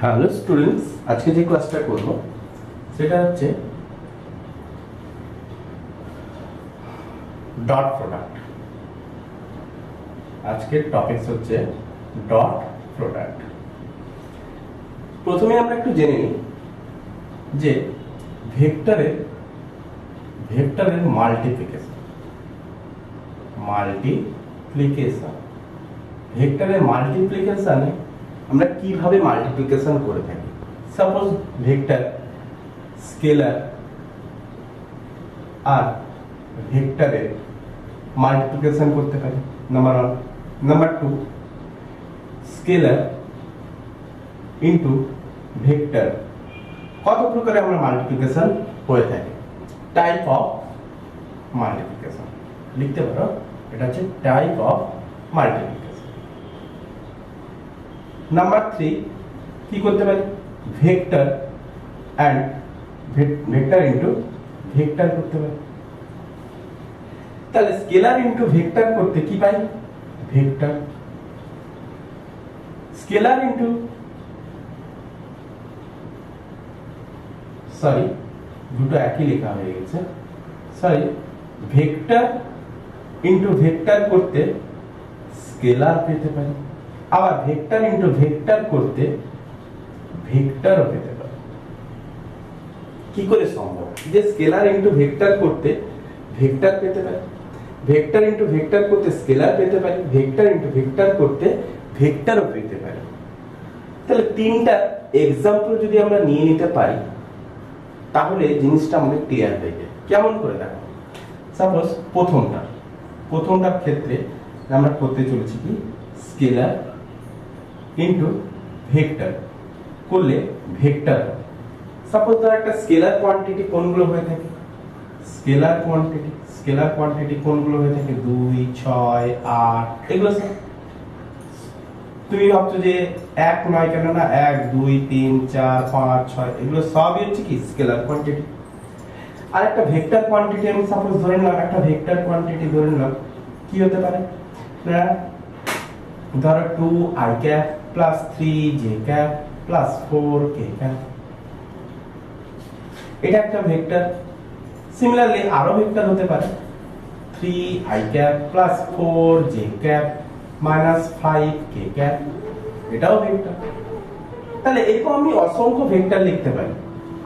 Hello students, আজকে যে ক্লাসটা করব সেটা হচ্ছে ডট প্রোডাক্ট। আজকের টপিকস হচ্ছে ডট প্রোডাক্ট। প্রথমে আমরা একটু জেনে নিই যে ভেক্টরের মাল্টিপ্লিকেশন ভেক্টরের মাল্টিপ্লিকেশনে আমরা কিভাবে মাল্টিপ্লিকেশন করে থাকি। সাপোজ ভেক্টর স্কেলার আর ভেক্টরের মাল্টিপ্লিকেশন করতে পারি, number 1। Number 2, scalar into vector কত প্রকারে আমরা মাল্টিপ্লিকেশন হয়ে থাকে, টাইপ অফ মাল্টিপ্লিকেশন লিখতে পারো। এটা হচ্ছে টাইপ অফ মাল্টিপ্লিকেশন। নাম্বার 3, কি করতে পারি, vector and vector into vector করতে পারি। তাহলে স্কেলার ইনটু ভেক্টর করতে কি পাই, ভেক্টর। স্কেলার ইনটু দুটো একই লেখা হয়ে গেছে, ভেক্টর ইনটু ভেক্টর করতে স্কেলার পেতে পারি, আবার ভেক্টর ইনটু ভেক্টর করতে ভেক্টরও পেতে পারি। কি করে সম্ভব যে স্কেলার ইনটু ভেক্টর করতে ভেক্টর পেতে পারি, ভেক্টর ইনটু ভেক্টর করতে স্কেলার পেতে পারি, ভেক্টর ইনটু ভেক্টর করতে ভেক্টরও পেতে পারি। তাহলে তিনটা এক্সাম্পল যদি আমরা নিয়ে নিতে পারি তাহলে জিনিসটা আমাদের ক্লিয়ার হয়ে যায়। কেমন করে দেখো, সাপোজ প্রথমটার ক্ষেত্রে আমরা করতে চলেছি কি, স্কেলার ইনটু ভেক্টর করলে ভেক্টর। সাপোজ ধর একটা স্কেলার কোয়ান্টিটি কোনগুলো হয়ে থাকে, স্কেলার কোয়ান্টিটি কোনগুলো হয়ে থাকে, 2, 6, 8 এগুলো। তুমি ভাবছো যে 1 নয় কেন না, 1, 2, 3, 4, 5, 6 এগুলো সবই হচ্ছে কি স্কেলার কোয়ান্টিটি। আর একটা ভেক্টর কোয়ান্টিটি আমি সাপোজ ধরে নিলাম, একটা ভেক্টর কোয়ান্টিটি ধরে নিলাম, কি হতে পারে না, ধরো 2i cap plus 3j cap plus 4k cap, এটা একটা ভেক্টর। সিমিলারলি আরো ভেক্টর হতে পারে 3i cap plus 4j cap minus 5k cap, এটাও ভেক্টর। তাহলে এরকম আমি অসংখ্য ভেক্টর লিখতে পারি।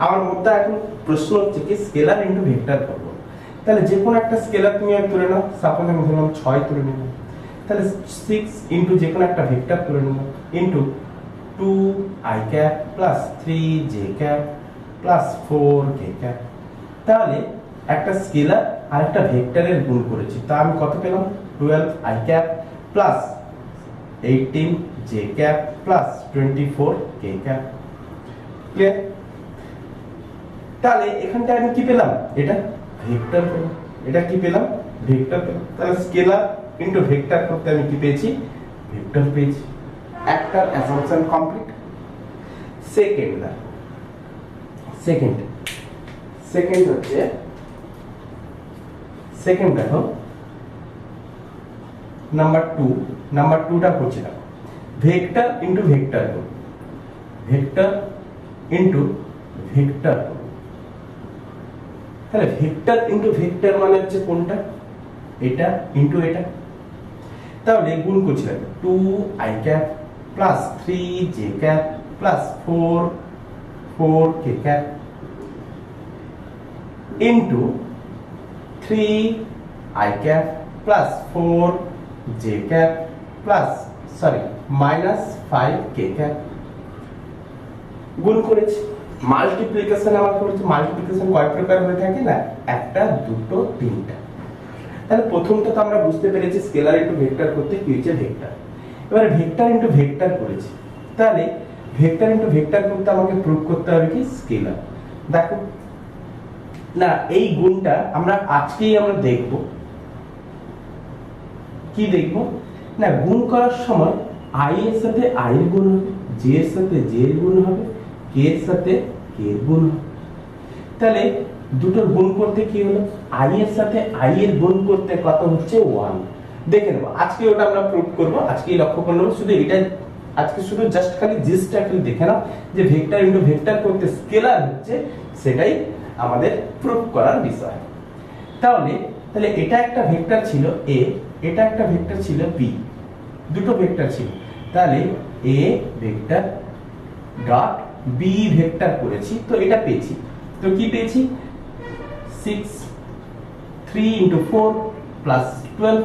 আমার মধ্যে এখন প্রশ্ন হচ্ছে কি, স্কেলার ইনটু ভেক্টর করব। তাহলে যে কোনো একটা স্কেলার তুমি তুলে নাও, সাপোজ আমি ধরলাম 6 তুলে নিলাম, তাহলে 6 ইনটু যে কোনো একটা ভেক্টর তুলে নিলাম into 2i cap plus 3j cap plus 4k cap. তাহলে একটা স্কেলার আর একটা ভেক্টরের গুণ করেছি, তা আমি কত পেলাম, 12i cap plus 18j cap plus 24k cap. Clear? তাহলে এখানটা আমি কি পেলাম, এটা ভেক্টর পেলাম, এটা কি পেলাম, ভেক্টর পেলাম। তাহলে স্কেলার ইনটু ভেক্টর করতে আমি কি পেয়েছি, ভেক্টর পেয়েছি। একটা অ্যাসাম্পশন কমপ্লিট। সেকেন্ড দেখো, নাম্বার 2টা করছি না, ভেক্টর ইনটু ভেক্টর করব, ভেক্টর ইনটু ভেক্টর করব। তাহলে ভেক্টর ইনটু ভেক্টর মানে হচ্ছে কোনটা, এটা ইনটু এটা। তাহলে গুণ করছিলাম 2i cap plus 3j cap plus 4k cap into 3i cap plus 4j cap plus minus 5k cap. গুণ করেছি, মাল্টিপ্লিকেশন আমার করেছি। মাল্টিপ্লিকেশন কয় প্রকার হয়ে থাকে না, একটা, দুটো, তিনটা। তাহলে প্রথমটা তো আমরা বুঝতে পেরেছি, স্কেলার ইনটু ভেক্টর করতে কি হচ্ছে, ভেক্টর। এবারে ভেক্টর ইনটু ভেক্টর করেছি, তাহলে ভেক্টর ইনটু ভেক্টর করতে আমাকে প্রুফ করতে হবে কি, স্কেলার। দেখো না, এই গুণটা আমরা আজকেই দেখব। কি দেখব না, গুণ করার সময় i এর সাথে i এর গুণ হবে, j এর সাথে j এর গুণ হবে, k এর সাথে k এর গুণ হবে। তাহলে দুটোর গুণ করতে কি হলো, i এর সাথে i এর গুণ করতে কত হচ্ছে, 1। দেখে নেবো, আজকে ওটা আমরা প্রুফ করব, আজকেই লক্ষ্য করে নেবো। শুধু এটা আজকে শুধু জাস্ট খালি জিসটা খালি দেখে নাও যে ভেক্টর ইনটু ভেক্টর করতে স্কেলার হচ্ছে, সেটাই আমাদের প্রুফ করার বিষয়। তাহলে এটা একটা ভেক্টর ছিল a, এটা একটা ভেক্টর ছিল b, দুটো ভেক্টর ছিল। তাহলে a vector dot b vector করেছি, তো এটা পেয়েছি। তো কি পেয়েছি? 6 3 into 4 plus 12,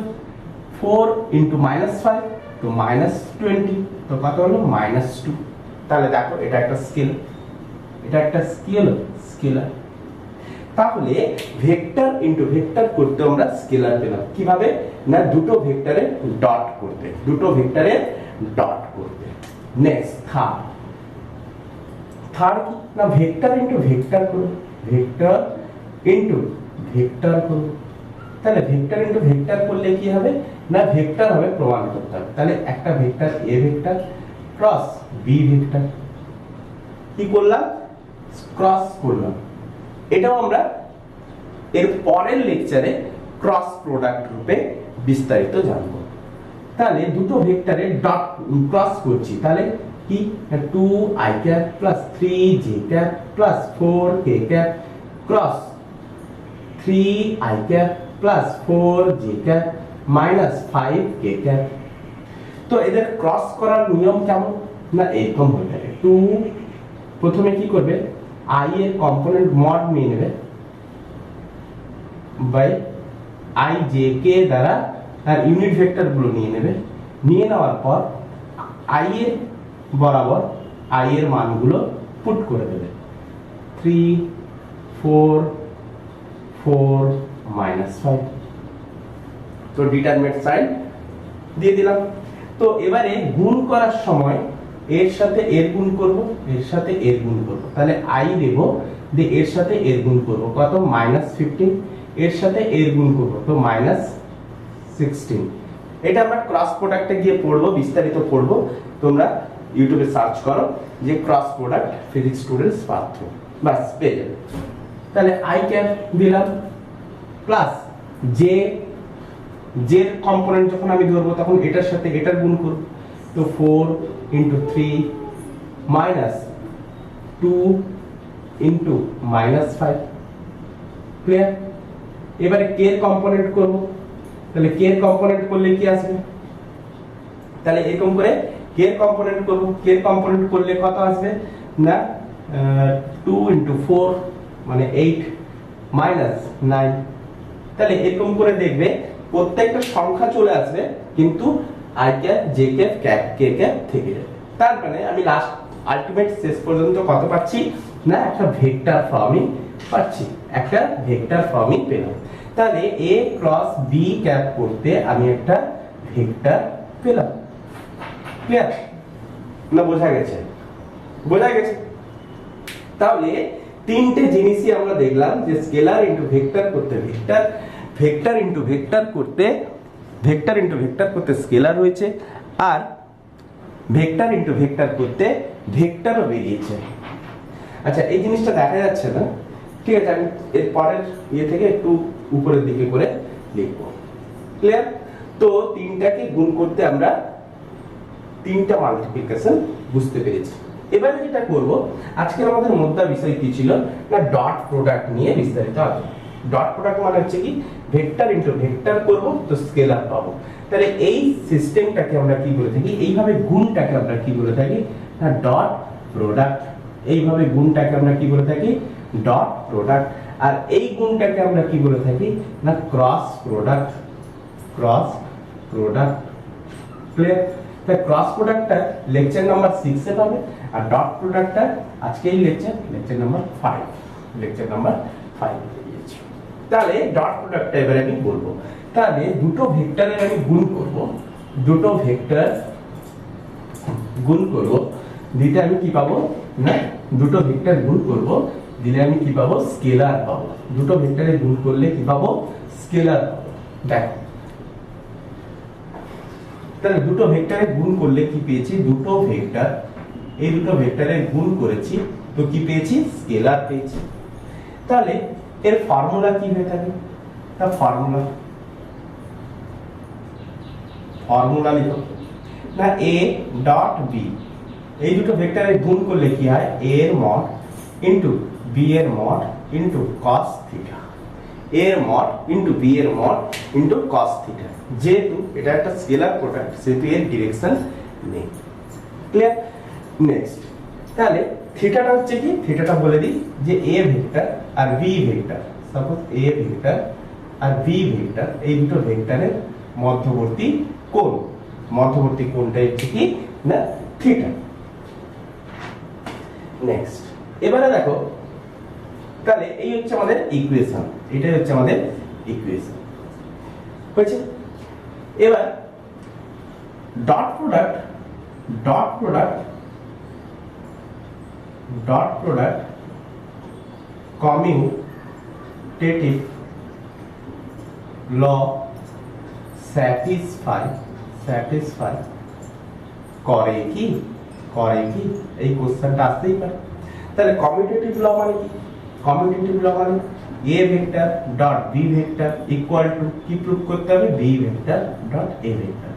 4 into -5 তো -20, তো কত হলো? -2। তাহলে দেখো এটা একটা স্কেলার, এটা একটা স্কেলার। তাহলে ভেক্টর ইনটু ভেক্টর করতে আমরা স্কেলার পেলাম কিভাবে? না দুটো ভেক্টরে ডট করতে, দুটো ভেক্টরে ডট করতে। নেক্সট থার্ড কি? না ভেক্টর ইনটু ভেক্টর করব, ভেক্টর ইনটু ভেক্টর করব। তাহলে ভেক্টর ইনটু ভেক্টর করলে কি হবে? না ভেক্টর হবে প্রমাণ করতে হবে। তাহলে একটা vector a vector cross b vector কি করলাম? ক্রস করলাম। এটাও আমরা এর পরের লেকচারে ক্রস প্রোডাক্ট রূপে বিস্তারিত জানব। তাহলে দুটো ভেক্টরে ডট ক্রস করছি, তাহলে কি? 2i cap plus 3j cap plus 4k cap cross 3i cap plus 4j cap minus 5k cap. তো এদের ক্রস করার নিয়ম কেমন? না এরকম হয়ে থাকে। 2 প্রথমে কি করবে? i এর কম্পোনেন্ট মড নিয়ে নেবে বাই i j k দ্বারা তার ইউনিট ভেক্টর গুলো নিয়ে নেবে। নিয়ে নেওয়ার পর i এর বরাবর i এর মানগুলো পুট করে দেবে। 3 4 4 -5, তো ডিটারমিনেন্ট সাইন দিয়ে দিলাম। তো এবারে গুণ করার সময় এর সাথে এর গুণ করব, এর সাথে এর গুণ করব। তাহলে i দেব, দিয়ে এর সাথে এর গুণ করব, কত? -15। এর সাথে এর গুণ করব, তো -16। এটা আমরা ক্রস প্রোডাক্টে গিয়ে পড়বো, বিস্তারিত পড়বো। তোমরা ইউটিউবে সার্চ করো যে cross product physics students part 2, বাস পেয়ে যাবে। তাহলে i ক্যাপ দিলাম প্লাস জে, জের কম্পোনেন্ট যখন আমি ধরবো তখন এটার সাথে এটার গুণ করব, তো 4 into 3 minus 2 into -5, ক্লিয়ার? এবারে k এর কম্পোনেন্ট করব, তাহলে k এর কম্পোনেন্ট করলে কি আসবে? তাহলে এরকম করে k এর কম্পোনেন্ট করব, k এর কম্পোনেন্ট করলে কত আসবে? না 2 into 4 মানে 8 minus 9। তাহলে এরকম করে দেখবে প্রত্যেকটা সংখ্যা চলে আসবে, কিন্তু i cap j cap k cap থেকে যাবে। তার মানে আমি লাস্ট আলটিমেট শেষ পর্যন্ত কত পাচ্ছি? না একটা ভেক্টর ফর্মই পাচ্ছি, একটা ভেক্টর ফর্মই পেলাম। তাহলে a ক্রস b ক্যাপ করতে আমি একটা ভেক্টর পেলাম। ক্লিয়ার? না বোঝা গেছে? বোঝা গেছে। তাহলে তিনটে জিনিসই আমরা দেখলাম যে স্কেলার ইনটু ভেক্টর করতে ভেক্টর, ভেক্টর ইনটু ভেক্টর করতে ভেক্টর ইনটু ভেক্টর করতে স্কেলার হয়েছে, আর ভেক্টর ইনটু ভেক্টর করতে ভেক্টরও বেরিয়েছে। আচ্ছা এই জিনিসটা দেখা যাচ্ছে না, ঠিক আছে? আমি এর পরের ইয়ে থেকে একটু উপরের দিকে করে লিখবো। ক্লিয়ার? তো তিনটাকে গুণ করতে আমরা তিনটা মাল্টিপ্লিকেশন বুঝতে পেরেছি। এবারে যেটা করব, আজকের আমাদের মধ্যে বিষয় কি ছিল? না ডট প্রোডাক্ট নিয়ে বিস্তারিত আলোচনা। ডট প্রোডাক্ট মানে হচ্ছে কি? ভেক্টর ইনটু ভেক্টর করব তো স্কেলার পাবো। তাহলে এই সিস্টেমটাকে আমরা কি বলে থাকি? এইভাবে গুণটাকে আমরা কি বলে থাকি? না ডট প্রোডাক্ট। এইভাবে গুণটাকে আমরা কি বলে থাকি? Dot product. আর এই গুণটাকে আমরা কি বলে থাকি? না cross product. Cross product. Clear? তাই ক্রস প্রোডাক্টটা লেকচার নাম্বার 6 এ পাবে, আর ডট প্রোডাক্টটা আজকেই লেকচার নাম্বার 5, লেকচার নাম্বার 5 এ দিয়েছি। তাহলে ডট প্রোডাক্টটা এবারে আমি বলবো। তাহলে দুটো ভেক্টরের আমি গুণ করব, দুটো ভেক্টর গুণ করব, দিতে আমি কি পাবো? না দুটো ভেক্টর গুণ করব, দিলে আমি কি পাবো? স্কেলার পাবো। দুটো ভেক্টরে গুণ করলে কি পাবো? স্কেলার পাবো। দেখো তাহলে দুটো ভেক্টরে গুণ করলে কি পেয়েছি? দুটো ভেক্টর, এই দুটো ভেক্টরে গুণ করেছি তো কি পেয়েছি? স্কেলার পেয়েছি। তাহলে এর ফর্মুলা কি হয়ে থাকে? তা ফর্মুলা লিখো। না এ ডট বি, এই দুটো ভেক্টরের গুণ করলে কি হয় এ এর মড ইনটু বি এর mod into cos theta, A এর মড ইনটু বি এর মড ইনটু cos থিটা। যেহেতু এটা একটা স্কেলার প্রোডাক্ট সেহেতু এর ডিরেকশন নেই। ক্লিয়ার? নেক্সট, তাহলে থিটাটা হচ্ছে কি, থিটাটা বলে দিই যে এ ভেক্টর আর B vector, suppose A vector আর বি ভেক্টর, এই দুটো ভেক্টরের মধ্যবর্তী কোণ, মধ্যবর্তী কোণটা হচ্ছে কি না থিটা। নেক্সট, এবারে দেখো, তাহলে এই হচ্ছে আমাদের ইকুয়েশন, এটাই হচ্ছে আমাদের ইকুয়েশন হয়েছে। এবার dot product, dot product, dot product commutative law satisfy করে কি, করে কি, এই কোশ্চেনটা আসতেই পারে। তাহলে কমিউটেটিভ ল মানে কি, কমিউটেটিভ ল মানে A vector dot B vector equal to কি প্রুফ করতে হবে, B vector dot A vector.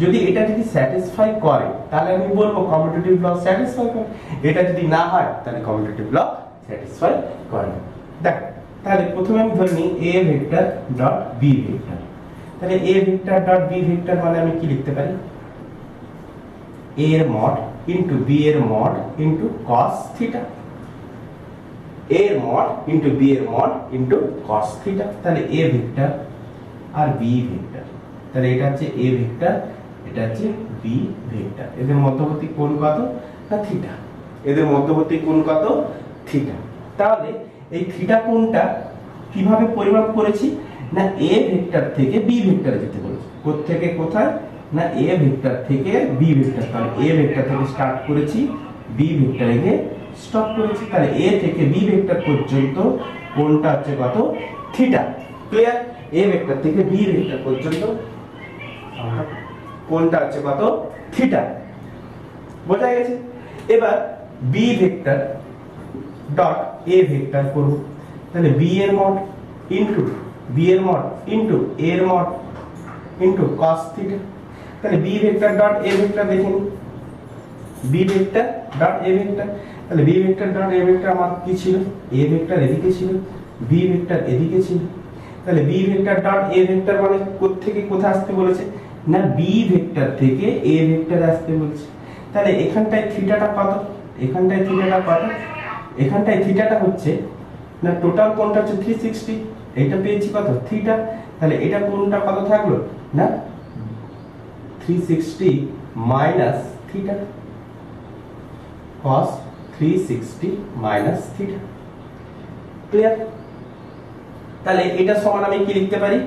যদি এটা যদি স্যাটিসফাই করে তাহলে আমি বলবো কমিউটেটিভ ল স্যাটিসফাই করে, এটা যদি না হয় তাহলে কমিউটেটিভ ল স্যাটিসফাই করে না। দেখ, তাহলে প্রথমে আমি ধরে নিই A vector dot B vector. তাহলে A vector dot B vector মানে আমি কি লিখতে পারি, এ এর মড ইনটু বি এর mod into cos theta, A এর মড ইনটু বি এর মড ইনটু cos থিটা। তাহলে এ ভেক্টর আর বি ভেক্টর, তাহলে এটা হচ্ছে এ ভেক্টর, এটা হচ্ছে বি ভেক্টর, এদের মধ্যবর্তী কোণ কত না থিটা, এদের মধ্যবর্তী কোণ কত থিটা। তাহলে এই থিটা কোণটা কিভাবে পরিমাপ করেছি না এ ভেক্টর থেকে বি ভেক্টরে যেতে বলেছি। কোথা থেকে কোথায় না এ ভেক্টর থেকে বি ভেক্টর, তাহলে এ ভেক্টর থেকে স্টার্ট করেছি, বি ভেক্টরে গিয়ে স্টপ করেছি। তাহলে এ থেকে বি ভেক্টর পর্যন্ত কোণটা হচ্ছে কত থিটা। ক্লিয়ার? এ ভেক্টর থেকে বি ভেক্টর পর্যন্ত কোণটা হচ্ছে কত থিটা, বোঝা গেছে। এবার B vector dot A vector করব, তাহলে বি এর মড ইনটু বি এর মড ইনটু এ এর মড ইনটু cos থিটা। তাহলে B vector dot A vector দেখে নিই, B vector dot A vector, তাহলে B vector dot A vector আমার কি ছিল, এ ভেক্টর এদিকে ছিল, বি ভেক্টর এদিকে ছিল। তাহলে B vector dot A vector মানে কোথা থেকে কোথায় আসতে বলেছে না বি ভেক্টর থেকে এ ভেক্টর আসতে বলেছে। তাহলে এখানটায় থিটাটা কত, এখানটায় থিটাটা কত, এখানটায় থিটাটা হচ্ছে না টোটাল কোণটা হচ্ছে 360, এটা পেয়েছি কত থিটা। তাহলে এটা কোণটা কত থাকলো না 360 minus theta, cos 360 minus theta. Clear? তাহলে এটা সমান আমি কি লিখতে পারি,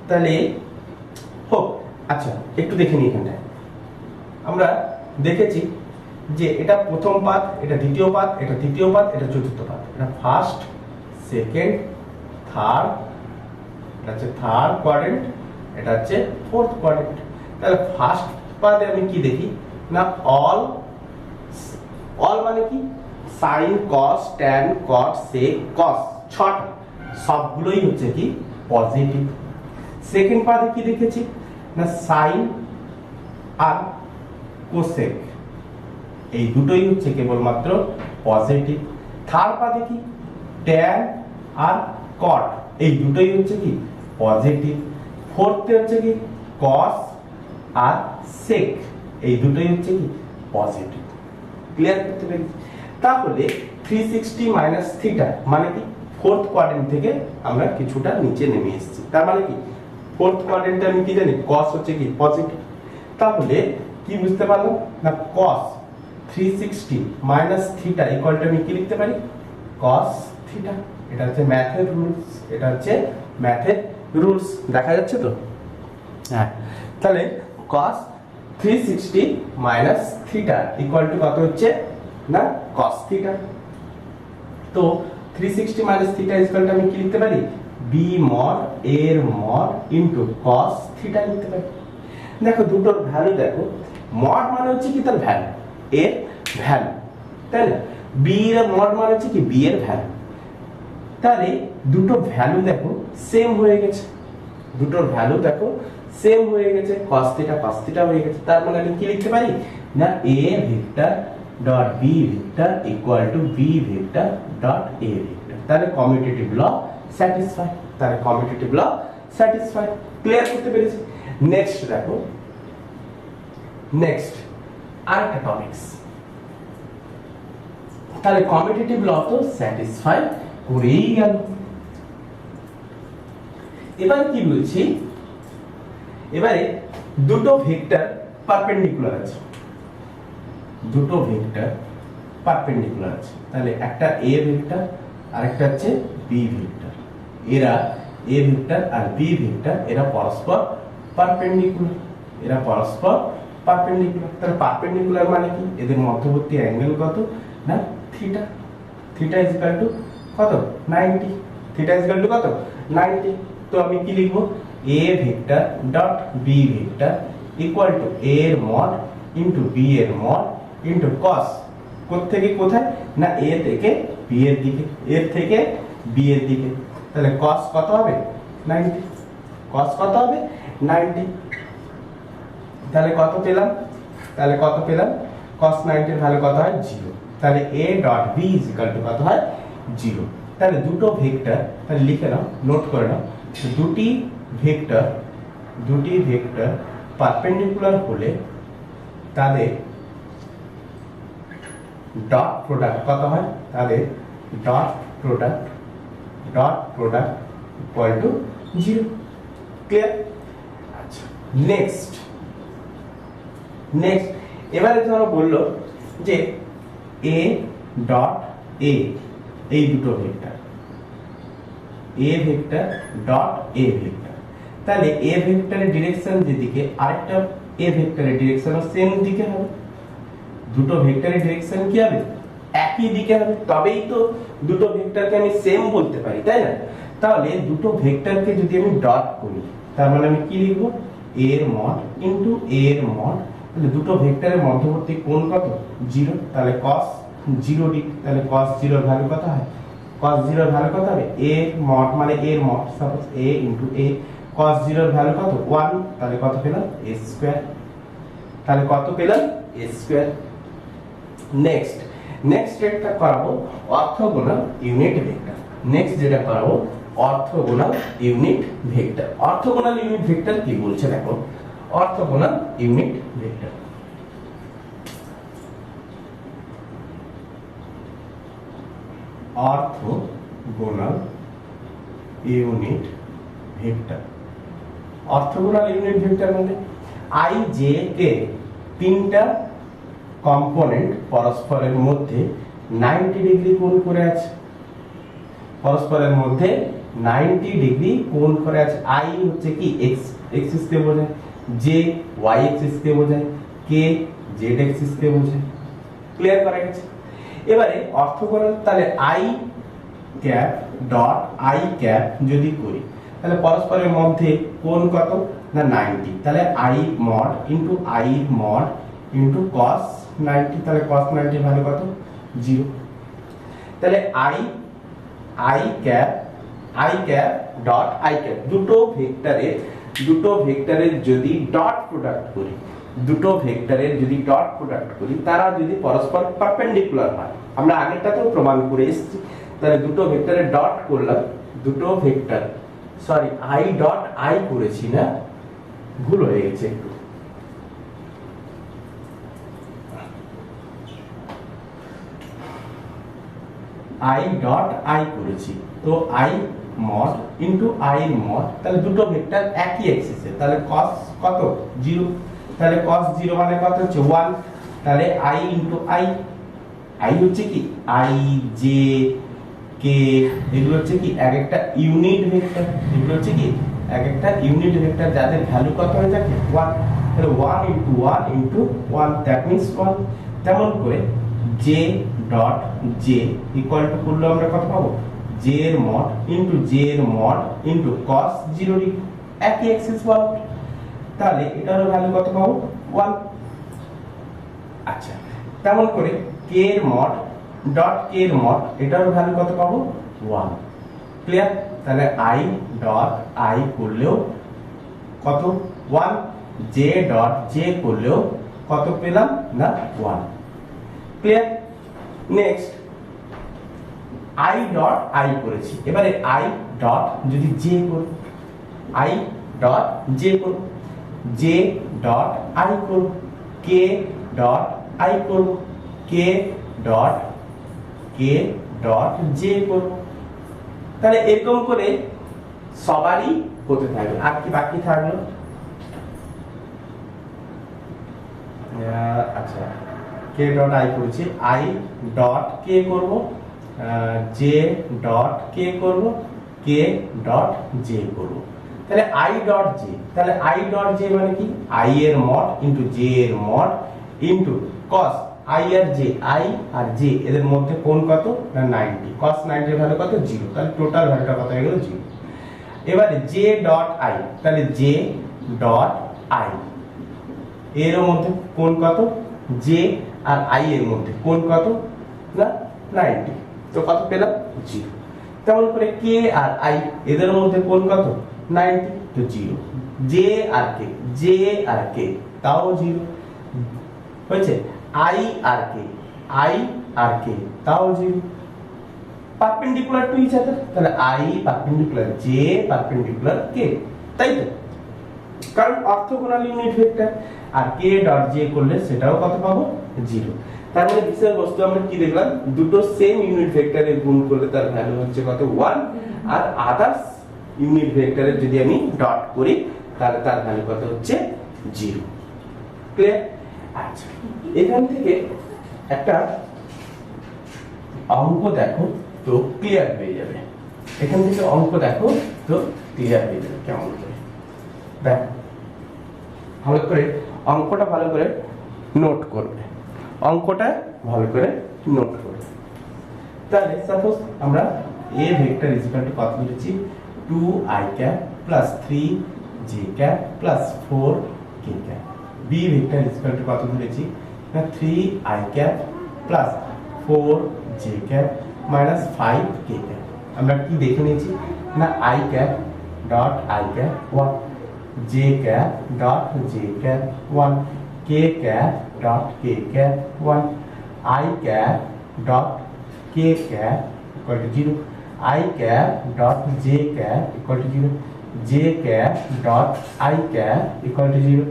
তাহলে হোক। আচ্ছা, একটু দেখে নিই, এখানটায় আমরা দেখেছি যে এটা প্রথম পাদ, এটা দ্বিতীয় পাদ, এটা তৃতীয় পাদ, এটা চতুর্থ পাদ, এটা ফার্স্ট, সেকেন্ড, থার্ড, এটা হচ্ছে থার্ড কোয়াড্রেন্ট, এটা হচ্ছে ফোর্থ কোয়াড্রেন্ট। তাহলে ফার্স্ট পাদে আমি কি দেখি না অল, অল মানে কি সাইন কস ট্যান কট সেক কস, ছটা সবগুলোই হচ্ছে কি পজিটিভ। সেকেন্ড পাদে কি দেখেছি না সাইন আর কোসেক, এই দুটোই হচ্ছে কেবলমাত্র পজিটিভ। থার্ড পাদে কি ট্যান আর কট, এই দুটোই হচ্ছে কি পজিটিভ। ফোর্থে হচ্ছে কি কস আর সেক, এই দুটোই হচ্ছে কি পজিটিভ। ক্লিয়ার করতে পেরেছি? তাহলে 360 মাইনাস থিটা মানে কি ফোর্থ কোয়াড্রেন্ট থেকে আমরা কিছুটা নিচে নেমে এসেছি। তার মানে কি ফোর্থ কোয়াড্রেন্টে আমি কি জানি cos হচ্ছে কি পজিটিভ। তাহলে কি বুঝতে পারলাম না cos 360 minus theta equal to আমি কি লিখতে পারি cos থিটা। এটা হচ্ছে ম্যাথের রুলস, এটা হচ্ছে ম্যাথের রুলস, দেখা যাচ্ছে তো? হ্যাঁ, তাহলে cos 360 minus theta equal to কত হচ্ছে না cos থিটা। তো 360 মাইনাস থিটা ইকুয়াল টু আমি কি লিখতে পারি b mod এর mod ইনটু cos থিটা লিখতে পারি। দেখো দুটোর ভ্যালু দেখো, mod মানে হচ্ছে কি তার ভ্যালু, এর ভ্যালু, তাই না? b এর mod মানে হচ্ছে কি b এর ভ্যালু। তাহলে দুটো ভ্যালু দেখো সেম হয়ে গেছে, দুটোর ভ্যালু দেখো সেম হয়ে গেছে, cos থিটা cos থিটা হয়ে গেছে। তার মানে আমি কি লিখতে পারি না a vector dot b vector equal two b vector dot a vector. তাহলে কমিউটেটিভ ল স্যাটিসফাই, তাহলে কমিউটেটিভ ল স্যাটিসফাই। ক্লিয়ার করতে পেরেছি। নেক্সট দেখো, নেক্সট আরেকটা টপিকস। তাহলে কমিউটেটিভ ল তো স্যাটিসফাই করেই গেল। এবার কি বলছি, এবারে দুটো ভেক্টর পারপেন্ডিকুলার আছে, দুটো ভেক্টর পারপেন্ডিকুলার আছে। তাহলে একটা a ভেক্টর আর একটা হচ্ছে b ভেক্টর। এরা a ভেক্টর আর b ভেক্টর এরা পরস্পর পারপেন্ডিকুলার, এরা পরস্পর পারপেন্ডিকুলার। তাহলে পারপেন্ডিকুলার মানে কি, এদের মধ্যবর্তী অ্যাঙ্গেল কত না theta. Theta is equal to কত 90, থিটা ইজ ইকুয়াল টু কত 90। তো আমি কি লিখবো, a vector dot b vector equal to a এর মড ইনটু b এর মড ইনটু cos কোত্থেকে কোথায় না a থেকে b এর দিকে, এর থেকে b এর দিকে। তাহলে cos কত হবে 90, cos কত হবে 90। তাহলে কত পেলাম, তাহলে কত পেলাম cos 90 এর ভ্যালু কত হয় 0। তাহলে a dot b is equal to কত হয় 0। তাহলে দুটো ভেক্টর, তাহলে লিখে নাও, নোট করে নাও, দুটি ভেক্টর পারপেন্ডিকুলার হলে তাদের ডট প্রোডাক্ট কত হয়, তাদের dot product equal to 0। Clear? আচ্ছা, নেক্সট এবারে ধরো বললো যে a ডট a, এই দুটো vector a vector dot a vector. তাহলে a ভেক্টরের ডিরেকশন যেদিকে, আরেকটা a ভেক্টরের ডিরেকশনও সেম দিকে হবে। দুটো ভেক্টরের ডিরেকশন কি হবে, একই দিকে হবে, তবেই তো দুটো ভেক্টরকে আমি সেম বলতে পারি, তাই না? তাহলে দুটো ভেক্টরকে যদি আমি ডট করি, তার মানে আমি কি লিখবো, a এর মড ইনটু a এর মড। তাহলে দুটো ভেক্টরের মধ্যবর্তী কোণ কত 0। তাহলে cos 0 ডিগ্রি। তাহলে cos 0 এর ভ্যালু কত হয়, cos 0 এর ভ্যালু কত হবে, a মড মানে a এর mod, suppose a into a। cos 0 এর ভ্যালু কত 1, তাহলে কত পেলাম a স্কয়ার। তাহলে কত পেলাম a স্কয়ার। নেক্সট যেটা করাবো অর্থোগোনাল ইউনিট ভেক্টর। নেক্সট যেটা করাবো orthogonal unit vector. Orthogonal unit vector কি বলছে দেখো, orthogonal unit vector. Orthogonal unit vector, orthogonal unit vector মানে i j k তিনটা কম্পোনেন্ট পরস্পরের মধ্যে 90 ডিগ্রি কোণ করে আছে, পরস্পরের মধ্যে 90 ডিগ্রি কোণ করে আছে। i হচ্ছে কি x এক্সিস কে বোঝায়, j y এক্সিস কে বোঝায়, k z এক্সিস কে বোঝায়। ক্লিয়ার করা গেছে? এবারে অর্থোগোনাল, তাহলে i cap dot i cap যদি করি, তাহলে পরস্পরের মধ্যে কোণ কত না 90। তাহলে i mod into i mod into cos 90। তাহলে cos 90 ভ্যালু কত 0। তাহলে i cap dot i cap দুটো ভেক্টরের যদি ডট প্রোডাক্ট করি, দুটো ভেক্টরের যদি ডট প্রোডাক্ট করি, তারা যদি পরস্পর পারপেন্ডিকুলার হয়, আমরা আগেরটাতেও প্রমাণ করে এসেছি। তাহলে দুটো ভেক্টরের ডট করলাম, দুটো vector, sorry i dot i করেছি না, ভুল হয়ে গেছে একটু, i ডট i করেছি। তো i mod into i mod, তাহলে দুটো ভেক্টর একই অ্যাক্সিসে, তাহলে cos কত 0। তাহলে cos 0 মানে কত হচ্ছে 1। তাহলে i ইনটু i হচ্ছে কি i j k, এগুলো হচ্ছে কি এক একটা ইউনিট ভেক্টর, এগুলো হচ্ছে কি এক একটা ইউনিট ভেক্টর যাদের ভ্যালু কত হয়ে থাকে 1। তাহলে 1 ইনটু 1 ইনটু 1, দ্যাট মিন্স 1। তেমন করে j dot j equal to করলে আমরা কত পাবো, j এর মড ইনটু j এর মড ইনটু cos 0 ডিগ্রি, একই অ্যাক্সিস পাবো। তাহলে এটার ভ্যালু কত পাবো 1। আচ্ছা, তেমন করে k এর মড ডট k এর মড, এটার ভ্যালু কত পাবো 1। ক্লিয়ার? তাহলে i ডট i করলেও কত 1, জে ডট জে করলেও কত পেলাম না 1। Clear? Next I dot I করেছি, এবারে আই ডট যদি জে করি, আই ডট জে করব, জে ডট আই করব, কে ডট আই করব, কে ডট জে করব। তাহলে এরকম করে সবারই হতে থাকবে। আর কি বাকি থাকলো? আচ্ছা, কে ডট আই করেছি, আই ডট কে করব, জে ডট কে করব, কে ডট জে করব। তাহলে আই ডট জে, তাহলে আই ডট জে মানে কি, আই এর মড ইনটু জে এর মড ইনটু cos আই আর জে, আই আর জে এদের মধ্যে কোণ কত না 90, cos 90 এর ভ্যালু কত 0, তাহলে টোটাল ভ্যালুটা কত হয়ে গেল 0। এবারে জে ডট আই, তাহলে জে ডট আই এর মধ্যে কোণ কত, জে আর আই এর মধ্যে কোণ কত না 90, তো কত পেলাম 0। তেমন করে কে আর আই এদের মধ্যে কোণ কত 90, তো 0। জে আর কে তাও 0 হয়েছে। আই আর কে তাও 0, পারপেন্ডিকুলার টু ইচ আদার, তাহলে আই পারপেন্ডিকুলার জে পারপেন্ডিকুলার কে, তাই তো, কারণ অর্থগোনাল ইউনিট ভেক্টর। আর কে ডট জে করলে সেটাও কত পাবো 0। তার মানে বিষয়বস্তু আমরা কি দেখলাম, দুটো সেম ইউনিট ভেক্টরের গুণ করলে তার ভ্যালু হচ্ছে কত 1, আর আদার্স ইউনিট ভেক্টরের যদি আমি ডট করি তাহলে তার ভ্যালু কত হচ্ছে 0। ক্লিয়ার? আচ্ছা, এখান থেকে একটা অঙ্ক দেখো তো ক্লিয়ার হয়ে যাবে। এখান থেকে অঙ্ক দেখো তো ক্লিয়ার হয়ে যাবে কেমন করে। দেখ ভালো করে অঙ্কটা ভালো করে নোট করবে, অঙ্কটা ভালো করে নোট করবে। তাহলে সাপোজ আমরা a vector is equal to কত ধরেছি, 2i cap plus 3j cap plus 4k cap. b vector is equal to কত ধরেছি না, 3i cap plus 4j cap minus 5k cap. আমরা কি দেখে নিয়েছি না, i cap dot i cap 1, j cap dot j cap 1, k cap dot k cap 1, i cap dot k cap equal two 0, i cap dot j cap equal two 0, j cap dot i cap equal two 0,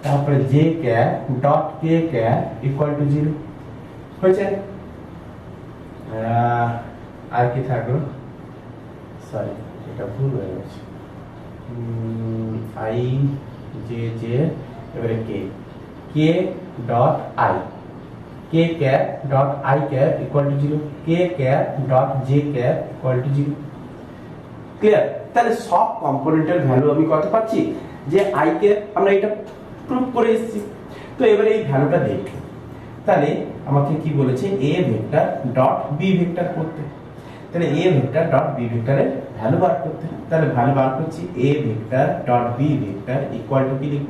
তারপরে j cap dot k cap equal two 0 হয়েছে। আর কি থাকলো, sorry এটা ভুল হয়ে গেছে, i j এবারে k dot i, k cap dot i cap equal two 0, k cap dot j cap equal two 0। Clear? তাহলে সব কম্পোনেন্টের ভ্যালু আমি কত পাচ্ছি, যে i কে আমরা এটা প্রুফ করে এসেছি। তো এবারে এই ভ্যালুটা দেখি, তাহলে আমাকে কি বলেছে, a vector dot b vector করতে। তাহলে a ভেক্টর ডট b ভেক্টরের ভ্যালু বার করতে, তাহলে ভ্যালু বার করছি a vector dot b vector equal to কি লিখব,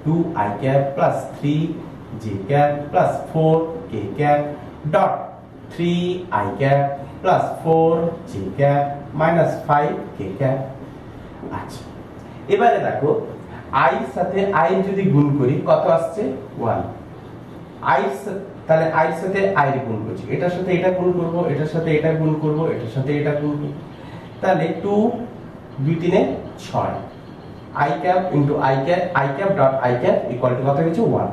2i cap plus 3j cap plus 4k cap dot 3i cap plus 4j cap minus 5k cap. আচ্ছা, এবারে দেখো i সাথে i যদি গুণ করি কত আসছে 1, i তাহলে i এর সাথে i এর গুণ করছি, এটার সাথে এটা গুণ করব, এটার সাথে এটা গুণ করব, এটার সাথে এটা গুণ করব, তাহলে 2 2 3 6, i cap into i cap dot i cap equal to কত হচ্ছে 1।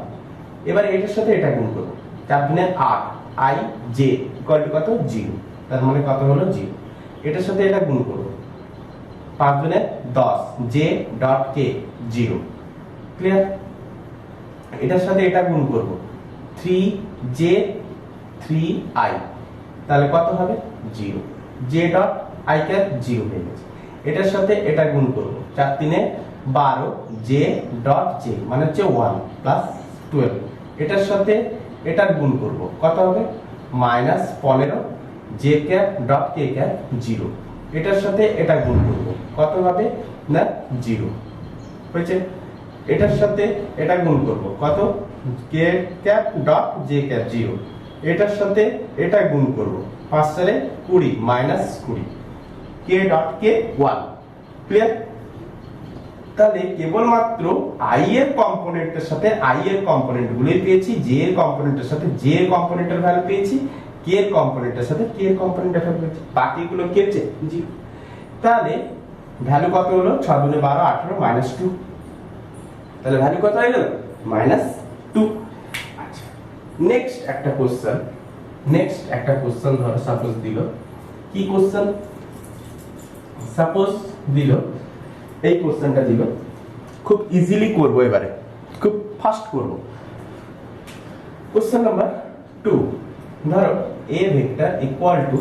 এবারে এটার সাথে এটা গুণ করব, 4 3 8, i j ইকুয়াল টু কত 0, তার মানে কত হলো 0। এটার সাথে এটা গুণ করব, 5 2 10, j ডট k 0। ক্লিয়ার? এটার সাথে এটা গুণ করব, 3j 3i, তাহলে কত হবে 0, j ডট i ক্যাপ 0 হয়ে গেছে। এটার সাথে এটা গুণ করব, 4 3 12, j ডট j মানে হচ্ছে 1 প্লাস 12। এটার সাথে এটা গুণ করব, কত হবে minus 15, j cap dot k cap 0। এটার সাথে এটা গুণ করব, কত হবে না 0 হয়েছে। এটার সাথে এটা গুণ করব, কত k cap dot j cap 0। এটার সাথে এটা গুণ করব, 5 4 20 minus 20, k dot k 1। Clear? তাহলে কেবলমাত্র আই এর কম্পোনেন্টের সাথে আই এর কম্পোনেন্ট গুলোই পেয়েছি, জে এর কম্পোনেন্টের সাথে জে এর কম্পোনেন্টের ভ্যালু পেয়েছি, কে এর কম্পোনেন্টের সাথে কে এর কম্পোনেন্টের ভ্যালু পেয়েছি, বাকিগুলো কি হচ্ছে জি। তাহলে ভ্যালু কত হলো 6 দুনে 12 18 মাইনাস 2, তাহলে ভ্যালু কত হয়ে গেল মাইনাস 2। আচ্ছা নেক্সট একটা কোশ্চেন ধরো সাপোজ দিল, কি কোশ্চেন, সাপোজ দিল এই কোশ্চেনটা দিল, খুব ইজিলি করব, এবারে খুব ফাস্ট করব। কোশ্চেন নাম্বার 2, ধরো a vector equal two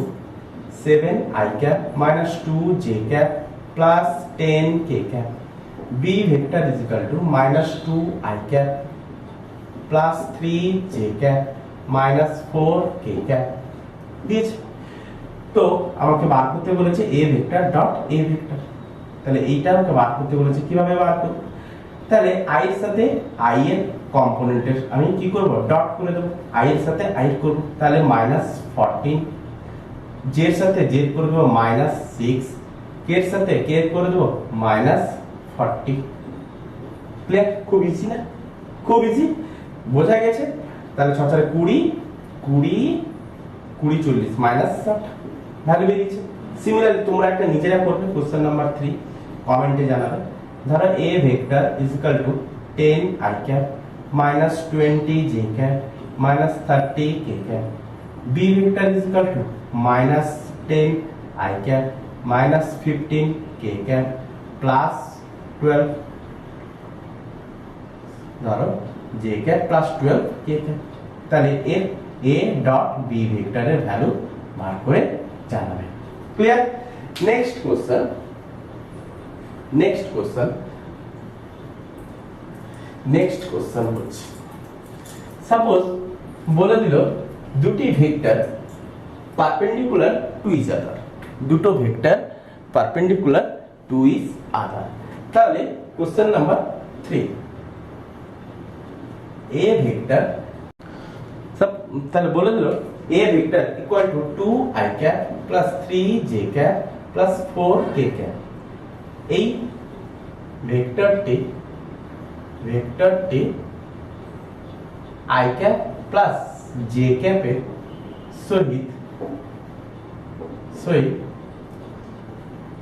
7i cap minus 2j cap plus 10k cap, b vector is equal two minus 2i cap plus 3j cap minus 4k cap দিয়েছে। তো আমাকে বার করতে বলেছে a vector dot a vector, তাহলে এইটা আমাকে বার করতে বলেছে, কিভাবে বার করব, তাহলে i এর সাথে i এর কম্পোনেন্টের আমি কি করব ডট করে দেব, i এর সাথে i করব, তাহলে মাইনাস 14, j এর সাথে j করে দেব মাইনাস 6, k এর সাথে k করে দেব মাইনাস 40। ক্লিয়ার? খুব ইজি না, খুব ইজি, বোঝা গেছে। তাহলে 6 4 20 20 20 40 মাইনাস 60 ভ্যালু বেরিয়েছে। সিমিলারলি তোমরা একটা নিজেরা করবে, কোশ্চেন নাম্বার 3 কমেন্টে জানাবে। ধরো a vector is equal two 10i cap minus 20j cap minus 30k cap, b vector is equal two minus 10i cap minus 15k cap plus 12, ধরো j cap plus 12k cap. তাহলে এর a dot b ভেক্টরের value বার করে জানাবে। Clear? Next question হচ্ছে, suppose বলে দিল দুটি vector perpendicular to each other, দুটো vector perpendicular to each other. তাহলে কোশ্চেন নাম্বার 3, a ভেক্টর, তাহলে বলে দিল a vector equal to 2i cap plus 3j cap plus 4k cap, এই ভেক্টরটি i ক্যাপ প্লাস j ক্যাপের সহিত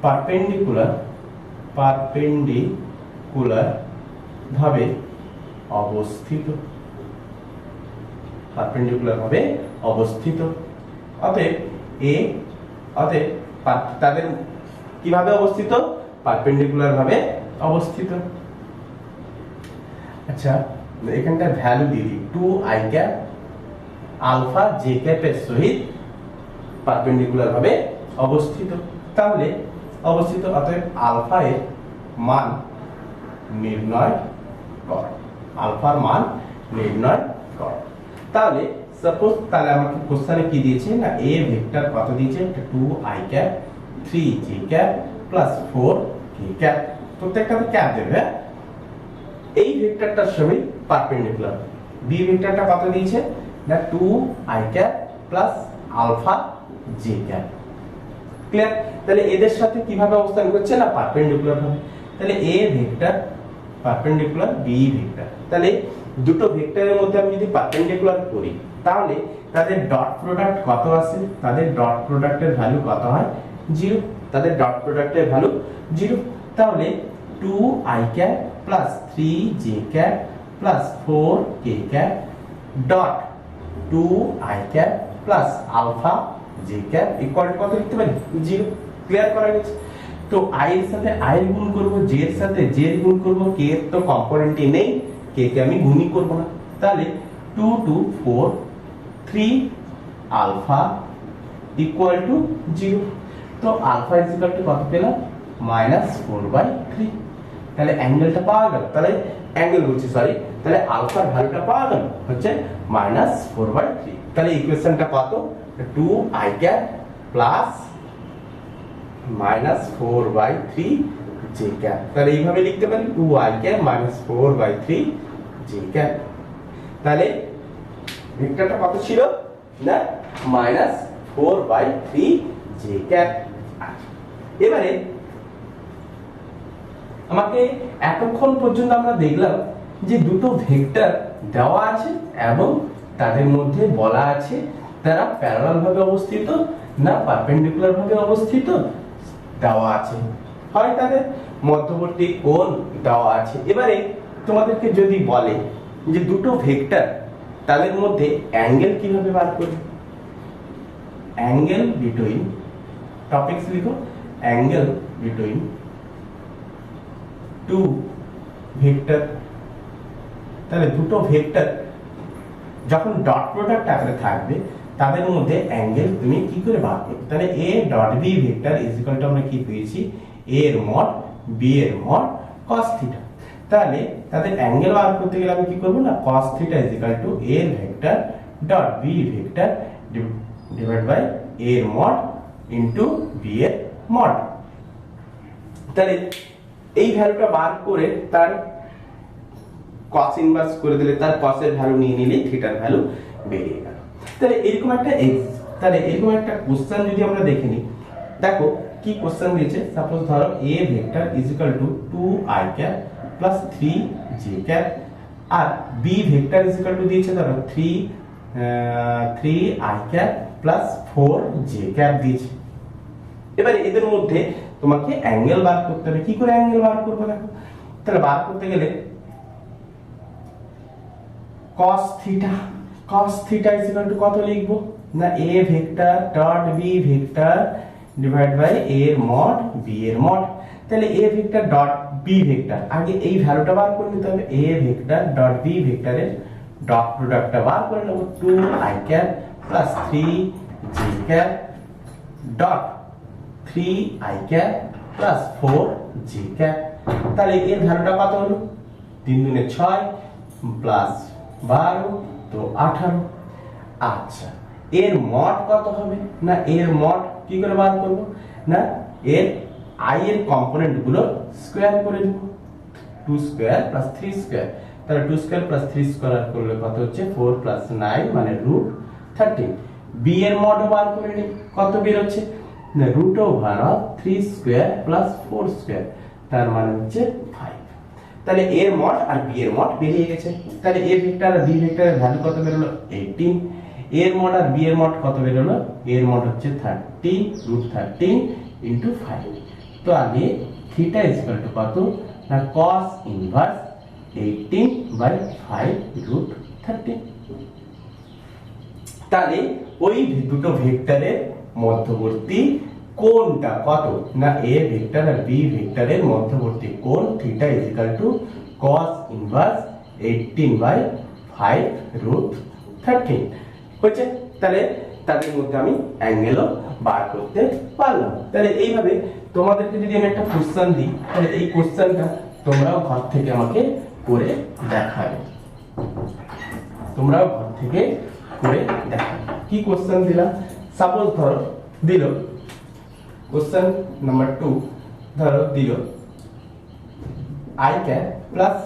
পারপেন্ডিকুলার ভাবে অবস্থিত, অতএব তাদের কিভাবে অবস্থিত, পারপেন্ডিকুলার ভাবে অবস্থিত। আচ্ছা এখানটা ভ্যালু দিয়ে দিই, 2i ক্যাপ আলফা j ক্যাপের সহিত পারপেন্ডিকুলার ভাবে অবস্থিত, তাহলে অবস্থিত, অতএব আলফা এর মান নির্ণয় কর, আলফার মান নির্ণয় কর। তাহলে সাপোজ, তাহলে আমাকে কোশ্চেনে কি দিয়েছে না, a ভেক্টর কত দিয়েছে, 2i cap 3j cap plus 4k cap, প্রত্যেকটাতে ক্যাপ দেবে। এই ভেক্টরটার সঙ্গে পারপেন্ডিকুলার b ভেক্টরটা কত দিয়েছে না, 2i cap plus alpha j cap. Clear? তাহলে এদের সাথে কিভাবে অবস্থান করছে না, পারপেন্ডিকুলার ভাবে। তাহলে a vector perpendicular b vector, তাহলে দুটো ভেক্টরের মধ্যে আমি যদি পারপেন্ডিকুলার করি তাহলে তাদের ডট প্রোডাক্ট কত আসে, তাদের ডট প্রোডাক্টের ভ্যালু কত হয় 0, তাদের ডট প্রোডাক্টের ভ্যালু 0। তাহলে 2i cap plus 3j cap plus 4k cap dot 2i cap plus alpha j cap equal to কত লিখতে পারি 0। ক্লিয়ার করা গেছে? তো i এর সাথে i এর গুণ করব, j এর সাথে j এর গুণ করব, k এর তো কম্পোনেন্টই নেই, k কে আমি গুণই করব না। তাহলে 2 2 4 3 আলফা ইকুয়াল টু 0। তো আলফা ইজ ইকুয়াল টু কত পেলাম -4/3। তাহলে অ্যাঙ্গেলটা পাওয়া গেল, তাহলে অ্যাঙ্গেল বলছি সরি, তাহলে আলফার ভ্যালুটা পাওয়া গেল হচ্ছে -4/3। তাহলে ইকুয়েশনটা কত, 2i cap plus -4/3j cap. তাহলে এইভাবে লিখতে পারি 2i ক্যাপ -4/3j ক্যাপ। তাহলে ভেক্টরটা কত ছিল না, -4/3j ক্যাপ। এবারে আমাকে এতক্ষণ পর্যন্ত আমরা দেখলাম যে দুটো ভেক্টর দেওয়া আছে এবং তাদের মধ্যে বলা আছে তারা প্যারালাল ভাবে অবস্থিত না পারপেন্ডিকুলার ভাবে অবস্থিত দেওয়া আছে, হয় তাদের মধ্যবর্তী কোণ দেওয়া আছে। এবারে তোমাদেরকে যদি বলে যে দুটো ভেক্টর তাদের মধ্যে অ্যাঙ্গেল কিভাবে বার করবে, অ্যাঙ্গেল বিটুইন, টপিকস লিখো, অ্যাঙ্গেল বিটুইন টু ভেক্টর। তাহলে দুটো ভেক্টর যখন ডট প্রোডাক্ট আকারে থাকবে তাদের মধ্যে অ্যাঙ্গেল তুমি কি করে বার করবে। তাহলে a dot b vector is equal two আমরা কি পেয়েছি, a এর মড b এর মড cos থিটা। তাহলে তাদের অ্যাঙ্গেল বার করতে গেলে আমি কি করব না, cos theta is equal to a এর vector dot b vector divide by a এর মড ইনটু b এর মড। তাহলে এই ভ্যালুটা বার করে তার cos ইনভার্স করে দিলে তার cos এর ভ্যালু নিয়ে নিলে থিটার ভ্যালু বেরিয়ে গেল। তাহলে এরকম একটা কোশ্চেন যদি আমরা দেখে নিই, দেখো কি কোশ্চেন দিয়েছে। সাপোজ ধরো a vector is equal to 2i cap plus 3j cap আর b vector is equal to দিয়েছে ধরো 3i cap plus 4j cap দিয়েছে। এবারে এদের মধ্যে তোমাকে অ্যাঙ্গেল বার করতে হবে। কি করে অ্যাঙ্গেল বার করবে দেখো, তাহলে বার করতে গেলে cos theta is equal to কত লিখবো না, a vector dot b vector divide by a এর মড b এর মড। তাহলে a vector dot b vector আগে এই ভ্যালুটা বার করে নিতে হবে। a ভেক্টর ডট b ভেক্টরের ডট প্রোডাক্টটা বার করে নেব, 2i cap plus 3j cap dot 3i cap plus 4j cap. তাহলে এর ভ্যালুটা কত হলো, 3 দুনে 6 প্লাস 12 তো 18। আচ্ছা এর মড কত হবে না, এর মড কি করে বার করব না, এর i এর কম্পোনেন্ট গুলো স্কয়ার করে দেব, 2 স্কয়ার প্লাস 3 স্কয়ার। তাহলে 2 স্কয়ার প্লাস 3 স্কয়ার করলে কত হচ্ছে 4 প্লাস 9 মানে √13। b এর মড বার করে নিই, কত বের হচ্ছে না √3 স্কয়ার প্লাস 4 স্কয়ার, তার মানে হচ্ছে 5। তাহলে এর মড আর b এর মড বেরিয়ে গেছে। তাহলে a ভেক্টর আর b ভেক্টরের ভ্যালু কত বের হলো 18। এর মড আর b এর মড কত বের হলো, এর মড হচ্ছে 30 √13 ইনটু 5। তো আগে থিটা ইজ ইকুয়াল টু কত না cos ইনভার্স 18/5 √13। তাহলে ওই দুটো ভেক্টরের মধ্যবর্তী কোণটা কত না, a ভেক্টর আর b ভেক্টরের মধ্যবর্তী কোণ theta is equal two cos inverse 18/5 √13 হচ্ছে। তাহলে তাদের মধ্যে আমি অ্যাঙ্গেলও বার করতে পারলাম। তাহলে এইভাবে তোমাদেরকে যদি আমি একটা কোশ্চেন দিই, তাহলে এই কোশ্চেনটা তোমরাও ঘর থেকে আমাকে করে দেখাবে, তোমরাও ঘর থেকে করে দেখাবে। কি কোশ্চেন দিলাম, সাপোজ ধরো দিল কোশ্চেন নাম্বার 2, ধরো দিল i cap plus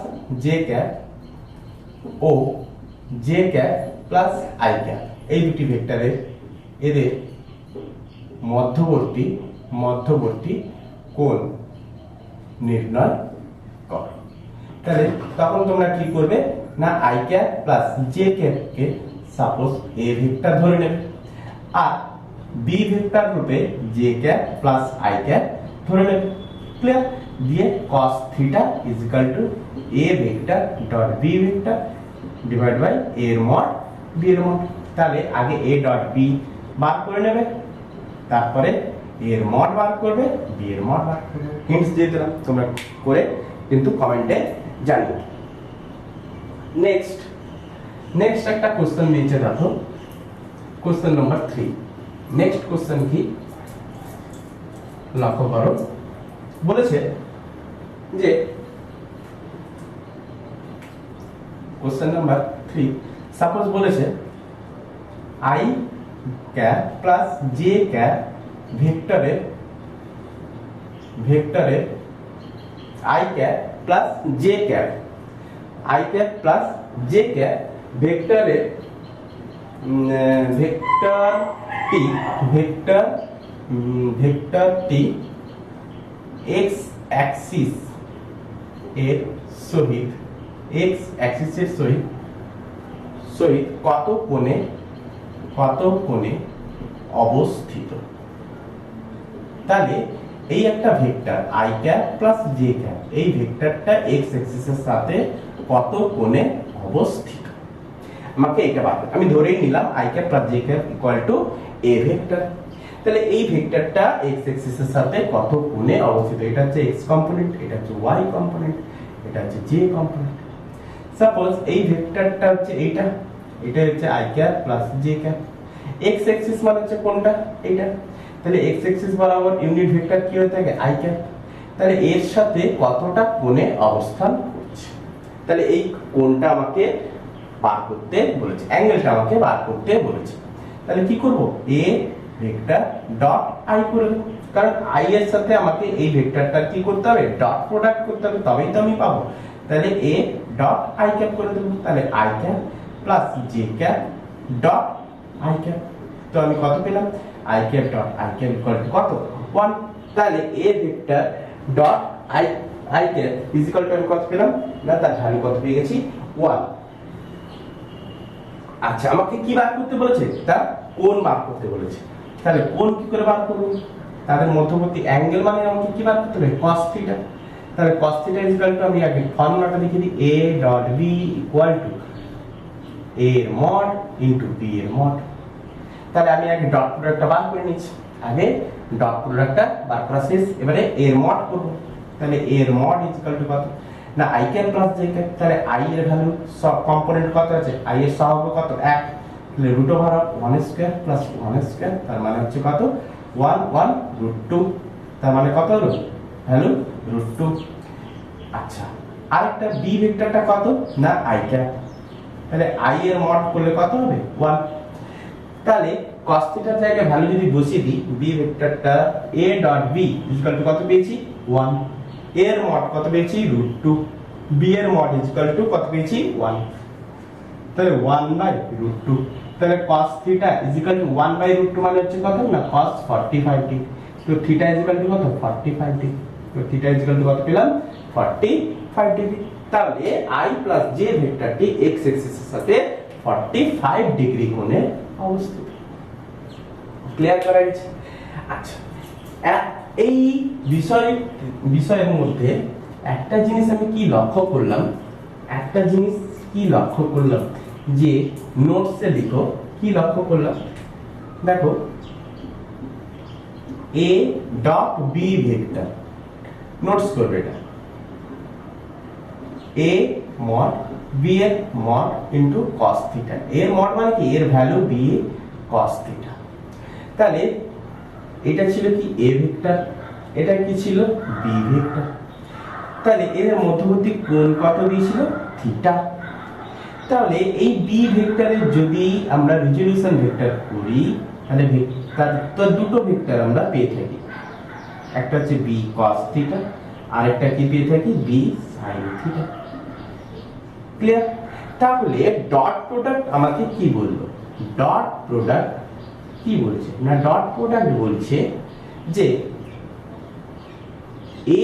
j cap ও j cap plus i cap এই দুটি ভেক্টরের এদের মধ্যবর্তী কোণ নির্ণয় করো। তাহলে তখন তোমরা কি করবে না i ক্যাপ প্লাস j ক্যাপকে সাপোজ a ভেক্টর ধরে নেবে আর b ভেক্টর রূপে j cap plus i cap ধরে নেবে। ক্লিয়ার? দিয়ে cos theta is equal to a vector dot b vector divide by a এর মড b এর মড। তাহলে আগে a ডট b বার করে নেবে, তারপরে a এর মড বার করবে, b এর মড বার করবে। হিন্টস দিয়ে দিলাম, তোমরা করে কিন্তু কমেন্টে জানিও। নেক্সট একটা কোশ্চেন দিয়েছে, দেখো কোশ্চেন নাম্বার 3। নেক্সট কোশ্চেন কি লক্ষ্য করো, বলেছে যে কোশ্চেন নাম্বার 3 সাপোজ বলেছে i cap plus j cap ভেক্টরের i cap plus j cap i cap plus j cap ভেক্টরের ভেক্টরটি x অ্যাক্সিস এর সহিত এক্স অ্যাক্সিসের সহিত কত কোণে অবস্থিত। তাহলে এই একটা vector i cap plus j cap, এই ভেক্টরটা এক্স অ্যাক্সিসের সাথে কত কোণে অবস্থিত আমাকে এটা বার করতে। আমি ধরেই নিলাম i cap plus j cap equal to a vector. তাহলে এই ভেক্টরটা এক্স অ্যাক্সিসের সাথে কত কোণে অবস্থিত, এটা হচ্ছে x কম্পোনেন্ট, এটা হচ্ছে y কম্পোনেন্ট, এটা হচ্ছে j কম্পোনেন্ট। সাপোজ এই ভেক্টরটা হচ্ছে এটা হচ্ছে i cap plus j cap. x Axis মানে হচ্ছে কোনটা, এটা। তাহলে x অ্যাক্সিস বরাবর ইউনিট ভেক্টর কি হয়ে থাকে, i ক্যাপ। তাহলে এর সাথে কতটা কোণে অবস্থান করছে, তাহলে এই কোণটা আমাকে বার করতে বলেছে, অ্যাঙ্গেলটা আমাকে বার করতে বলেছে। তাহলে কি করব, a ভেক্টর ডট i করে দেব, কারণ i এর সাথে আমাকে এই ভেক্টরটা কি করতে হবে, ডট প্রোডাক্ট করতে হবে, তবেই তো আমি পাবো। তাহলে a ডট i ক্যাপ করে দেব। তাহলে i cap plus j cap dot i cap. তো আমি কত পেলাম, i cap dot i cap equal to কত, 1। তাহলে a vector dot i cap is equal two আমি কত পেলাম না, তার আমি কত পেয়ে গেছি, 1। আচ্ছা, আমাকে কি বার করতে বলেছে, তার কোণ বার করতে বলেছে। তাহলে কোণ কি করে বার করব, তাদের মধ্যবর্তী অ্যাঙ্গেল মানে আমাকে কি বার করতে হবে, cos থিটা। তাহলে cos theta is equal two, আমি আগে ফর্মুলাটা লিখে দিই, a dot b equal to a এর মড ইনটু b এর মড। তাহলে আমি আগে ডট প্রোডাক্টটা বার করে নিচ্ছি, আগে ডট প্রোডাক্টটা বার করা শেষ, এবারে a এর মড করব। তাহলে a এর মড ইজ ইকুয়াল টু কত না, i cap plus j cap. তাহলে i এর ভ্যালু সব কম্পোনেন্ট কত আছে, i এর সহগ কত, 1। তাহলে root over 1 square plus 1 square, তার মানে হচ্ছে কত, 1 রুট 2, তার মানে কত হলো ভ্যালু রুট 2। আচ্ছা, আরেকটা b ভেক্টরটা কত না, i ক্যাপ। তাহলে i এর মড করলে কত হবে, 1। তাহলে cos থিটার জায়গায় ভ্যালু যদি বসিয়ে দিই, b ভেক্টরটা a dot b is equal to কত পেয়েছি, 1। a এর মড কত পেয়েছি, রুট 2। b এর মড ইজ ইকুয়াল টু কত পেয়েছি, 1। তাহলে 1/√2। তাহলে cos theta is equal two 1/√2 মানে হচ্ছে কত না, cos 45 ডিগ্রি। তো থিটা ইজ ইকুয়াল টু কত, 45 ডিগ্রি। তো থিটা ইজ ইকুয়াল টু কত পেলাম, 45 ডিগ্রি। তাহলে i প্লাস j ভেক্টরটি x অ্যাক্সিসের সাথে 45 ডিগ্রি কোণে অবস্থিত। ক্লিয়ার করা গেছে? আচ্ছা, এই বিষয়ের মধ্যে একটা জিনিস আমি কি লক্ষ্য করলাম, যে নোটসে লিখো, কি লক্ষ্য করলাম, দেখো a dot b vector, notes করবে এটা, a মড b এর মড ইনটু cos থিটা। এর মড মানে কি, এর ভ্যালু b cos থিটা। তাহলে এটা ছিল কি a ভেক্টর, এটা কি ছিল b ভেক্টর। তাহলে এর মধ্যবর্তী কোণ কত দিয়েছিল, থিটা। তাহলে এই b ভেক্টরের যদি আমরা রেজোলিউশন ভেক্টর করি, তাহলে তার দুটো ভেক্টর আমরা পেয়ে থাকি, একটা হচ্ছে b cos থিটা, আর একটা কি পেয়ে থাকি, b sin থিটা। ক্লিয়ার? তাহলে ডট প্রোডাক্ট আমাকে কি বললো, ডট প্রোডাক্ট কি বলছে না, ডট প্রোডাক্ট বলছে যে a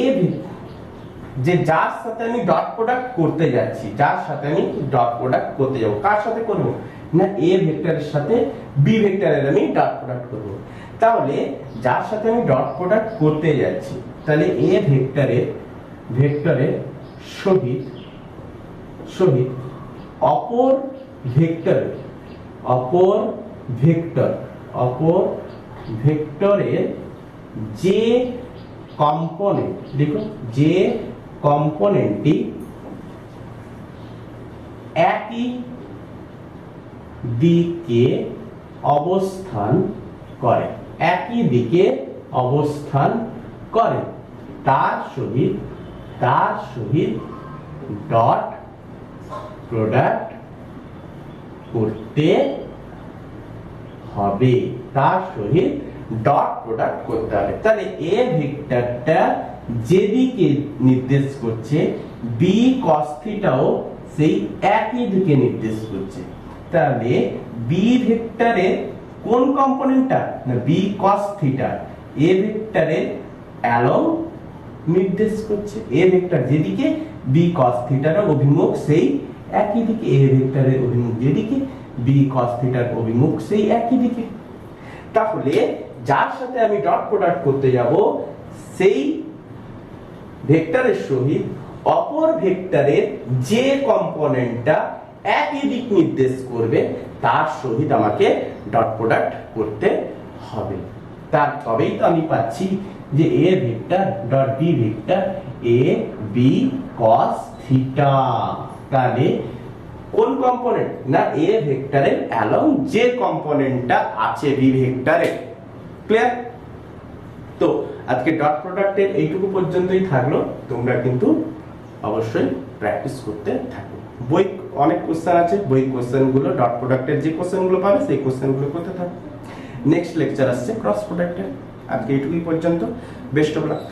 যে যার সাথে আমি ডট প্রোডাক্ট করতে যাচ্ছি, কার সাথে করব না, a ভেক্টরের সাথে b ভেক্টরের আমি ডট প্রোডাক্ট করব। তাহলে যার সাথে আমি ডট প্রোডাক্ট করতে যাচ্ছি, তাহলে a ভেক্টরের সহিত অপর ভেক্টরের যে কম্পোনেন্ট, দেখো যে কম্পোনেন্টটি একই দিকে অবস্থান করে, তার সহিত ডট প্রোডাক্ট করতে হবে, তাহলে a ভেক্টরটা যেদিকে নির্দেশ করছে, b cos থিটাও সেই একই দিকে নির্দেশ করছে। তাহলে b ভেক্টরের কোন কম্পোনেন্টটা না, b cos থিটা a ভেক্টরের অ্যালং নির্দেশ করছে। এ ভেক্টর যেদিকে বি cos থিটার অভিমুখ সেই একই দিকে, এ ভেক্টরের অভিমুখ যেদিকে বি cos থিটার অভিমুখ সেই একই দিকে। তাহলে যার সাথে আমি ডট প্রোডাক্ট করতে যাব সেই ভেক্টরের সহিত অপর ভেক্টরের যে কম্পোনেন্টটা একই দিক নির্দেশ করবে তার সহিত আমাকে ডট প্রোডাক্ট করতে হবে। তার তবেই তো আমি পাচ্ছি যে A vector dot B vector A B cos theta. তাহলে কোন কম্পোনেন্ট না এ ভেক্টরের অ্যালং যে কম্পোনেন্টটা আছে বি ভেক্টরে। ক্লিয়ার? তো আজকে ডট প্রোডাক্টের এইটুকু পর্যন্তই থাকলো। তোমরা কিন্তু অবশ্যই প্র্যাকটিস করতে থাকো। বই অনেক কোশ্চেন আছে, বই কোশ্চেনগুলো ডট প্রোডাক্টের যে কোশ্চেনগুলো পাবে সেই কোশ্চেনগুলো করতে থাকো। নেক্সট লেকচার আসছে ক্রস প্রোডাক্টের। আজকে এইটুকুই পর্যন্ত। Best of luck.